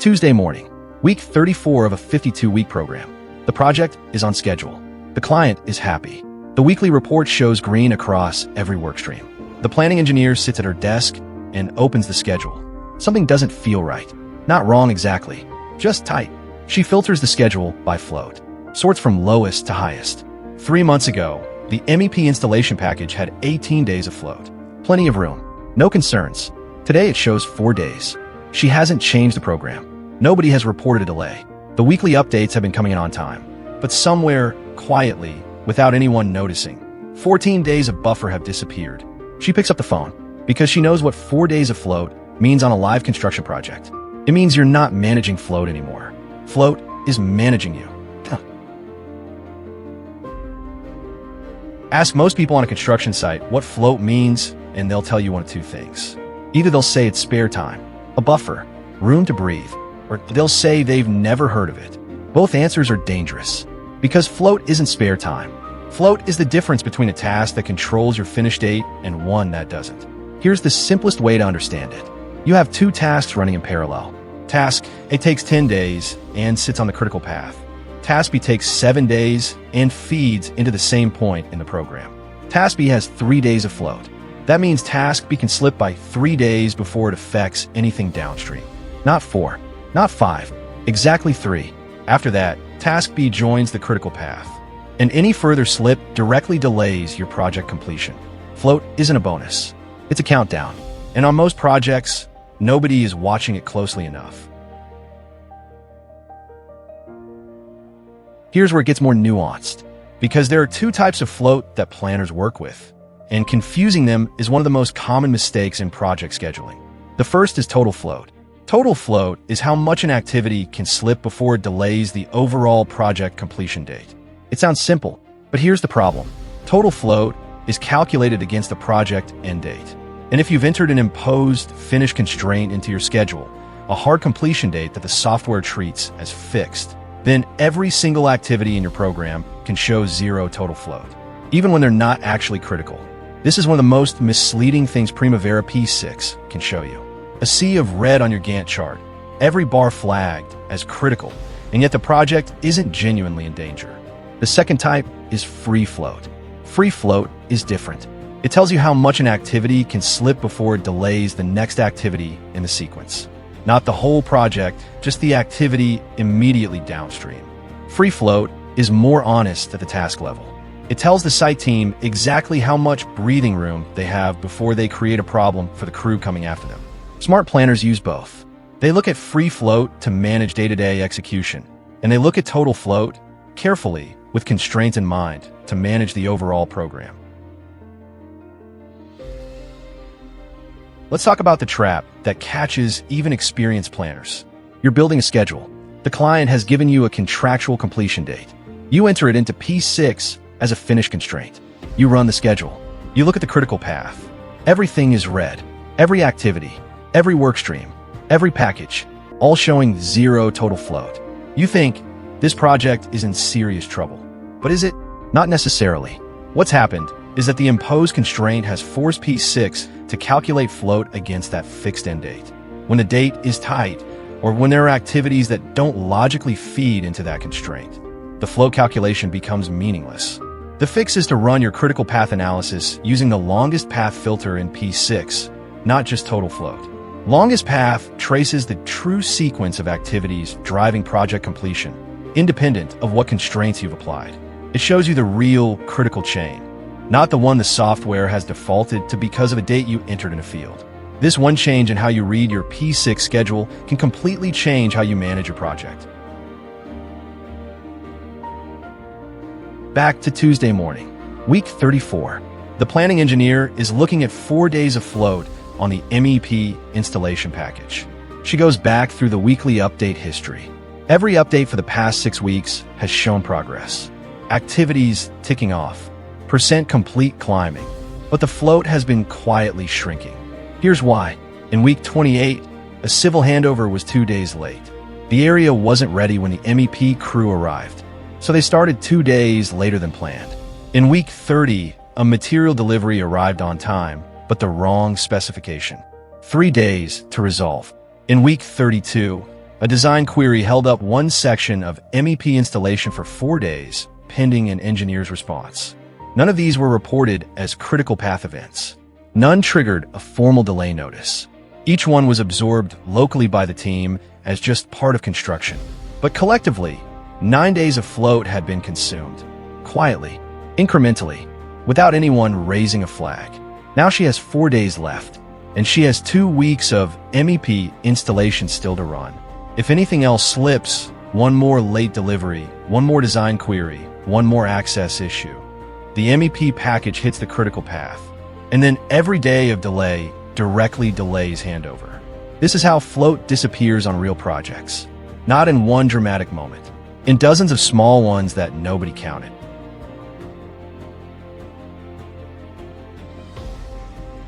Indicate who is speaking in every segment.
Speaker 1: Tuesday morning, week 34 of a 52-week program. The project is on schedule. The client is happy. The weekly report shows green across every workstream. The planning engineer sits at her desk and opens the schedule. Something doesn't feel right. Not wrong exactly, just tight. She filters the schedule by float, sorts from lowest to highest. 3 months ago, the MEP installation package had 18 days of float. Plenty of room. No concerns. Today it shows 4 days. She hasn't changed the program. Nobody has reported a delay. The weekly updates have been coming in on time. But somewhere, quietly, without anyone noticing, 14 days of buffer have disappeared. She picks up the phone because she knows what 4 days of float means on a live construction project. It means you're not managing float anymore. Float is managing you. Ask most people on a construction site what float means, and they'll tell you one of two things. Either they'll say it's spare time, a buffer, room to breathe, or they'll say they've never heard of it. Both answers are dangerous, because float isn't spare time. Float is the difference between a task that controls your finish date and one that doesn't. Here's the simplest way to understand it. You have 2 tasks running in parallel. Task A takes 10 days and sits on the critical path. Task B takes 7 days and feeds into the same point in the program. Task B has 3 days of float. That means Task B can slip by 3 days before it affects anything downstream. Not 4, not 5, exactly 3. After that, Task B joins the critical path, and any further slip directly delays your project completion. Float isn't a bonus. It's a countdown. And on most projects, nobody is watching it closely enough. Here's where it gets more nuanced, because there are 2 types of float that planners work with, and confusing them is one of the most common mistakes in project scheduling. The first is total float. Total float is how much an activity can slip before it delays the overall project completion date. It sounds simple, but here's the problem. Total float is calculated against the project end date. And if you've entered an imposed finish constraint into your schedule, a hard completion date that the software treats as fixed, then every single activity in your program can show 0 total float, even when they're not actually critical. This is one of the most misleading things Primavera P6 can show you. A sea of red on your Gantt chart, every bar flagged as critical, and yet the project isn't genuinely in danger. The second type is free float. Free float is different. It tells you how much an activity can slip before it delays the next activity in the sequence. Not the whole project, just the activity immediately downstream. Free float is more honest at the task level. It tells the site team exactly how much breathing room they have before they create a problem for the crew coming after them. Smart planners use both. They look at free float to manage day-to-day execution, and they look at total float carefully with constraints in mind to manage the overall program. Let's talk about the trap that catches even experienced planners. You're building a schedule. The client has given you a contractual completion date. You enter it into P6 as a finish constraint. You run the schedule. You look at the critical path. Everything is red. Every activity, every workstream, every package, all showing 0 total float. You think this project is in serious trouble. But is it? Not necessarily. What's happened is that the imposed constraint has forced P6 to calculate float against that fixed end date. When the date is tight, or when there are activities that don't logically feed into that constraint, the float calculation becomes meaningless. The fix is to run your critical path analysis using the longest path filter in P6, not just total float. Longest path traces the true sequence of activities driving project completion, independent of what constraints you've applied. It shows you the real critical chain, not the one the software has defaulted to because of a date you entered in a field. This one change in how you read your P6 schedule can completely change how you manage your project. Back to Tuesday morning, week 34. The planning engineer is looking at 4 days of float on the MEP installation package. She goes back through the weekly update history. Every update for the past 6 weeks has shown progress. Activities ticking off, percent complete climbing, but the float has been quietly shrinking. Here's why. In week 28, a civil handover was 2 days late. The area wasn't ready when the MEP crew arrived, so they started 2 days later than planned. In week 30, a material delivery arrived on time, but the wrong specification. 3 days to resolve. In week 32, A design query held up one section of MEP installation for 4 days, pending an engineer's response. None of these were reported as critical path events. None triggered a formal delay notice. Each one was absorbed locally by the team as just part of construction. But collectively, 9 days of float had been consumed. Quietly, incrementally, without anyone raising a flag. Now she has 4 days left, and she has 2 weeks of MEP installation still to run. If anything else slips, one more late delivery, one more design query, one more access issue, the MEP package hits the critical path. And then every day of delay directly delays handover. This is how float disappears on real projects. Not in one dramatic moment, in dozens of small ones that nobody counted.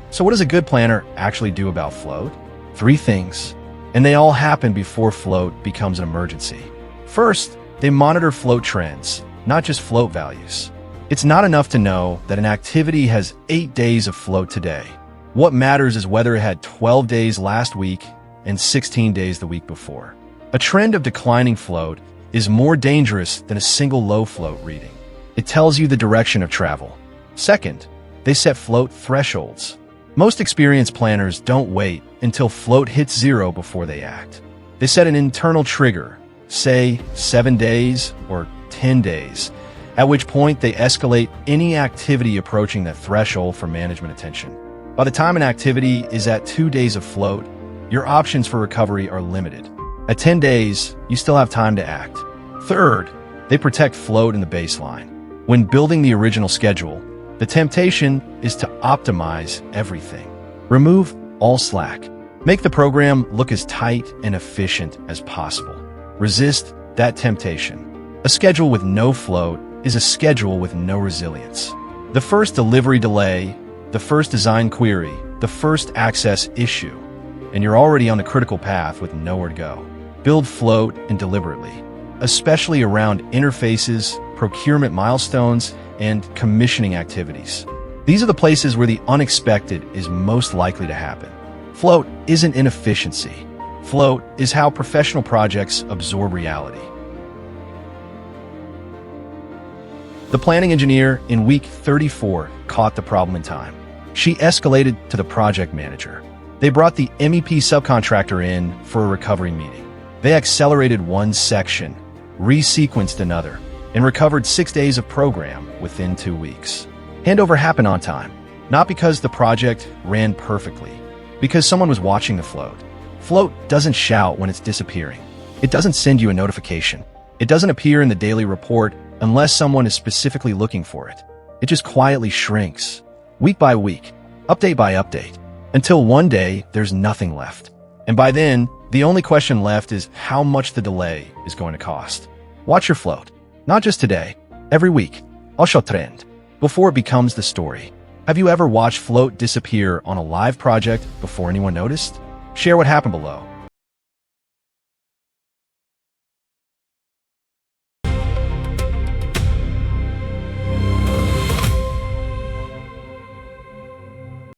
Speaker 1: So what does a good planner actually do about float? 3 things, and they all happen before float becomes an emergency. First, they monitor float trends, not just float values. It's not enough to know that an activity has 8 days of float today. What matters is whether it had 12 days last week and 16 days the week before. A trend of declining float is more dangerous than a single low float reading. It tells you the direction of travel. Second, they set float thresholds. Most experienced planners don't wait until float hits 0 before they act. They set an internal trigger, say 7 days or 10 days, at which point they escalate any activity approaching that threshold for management attention. By the time an activity is at 2 days of float, your options for recovery are limited. At 10 days, you still have time to act. Third, they protect float in the baseline. When building the original schedule, the temptation is to optimize everything. Remove all slack. Make the program look as tight and efficient as possible. Resist that temptation. A schedule with no float is a schedule with no resilience. The first delivery delay, the first design query, the first access issue, and you're already on the critical path with nowhere to go. Build float and deliberately, especially around interfaces, procurement milestones, and commissioning activities. These are the places where the unexpected is most likely to happen. Float isn't inefficiency. Float is how professional projects absorb reality. The planning engineer in week 34 caught the problem in time. She escalated to the project manager. They brought the MEP subcontractor in for a recovery meeting. They accelerated one section, resequenced another, and recovered 6 days of program within 2 weeks. Handover happened on time, not because the project ran perfectly, because someone was watching the float. Float doesn't shout when it's disappearing. It doesn't send you a notification. It doesn't appear in the daily report unless someone is specifically looking for it. It just quietly shrinks, week by week, update by update, until one day there's nothing left. And by then, the only question left is how much the delay is going to cost. Watch your float. Not just today, every week. I'll show trend before it becomes the story. Have you ever watched float disappear on a live project before anyone noticed? Share what happened below.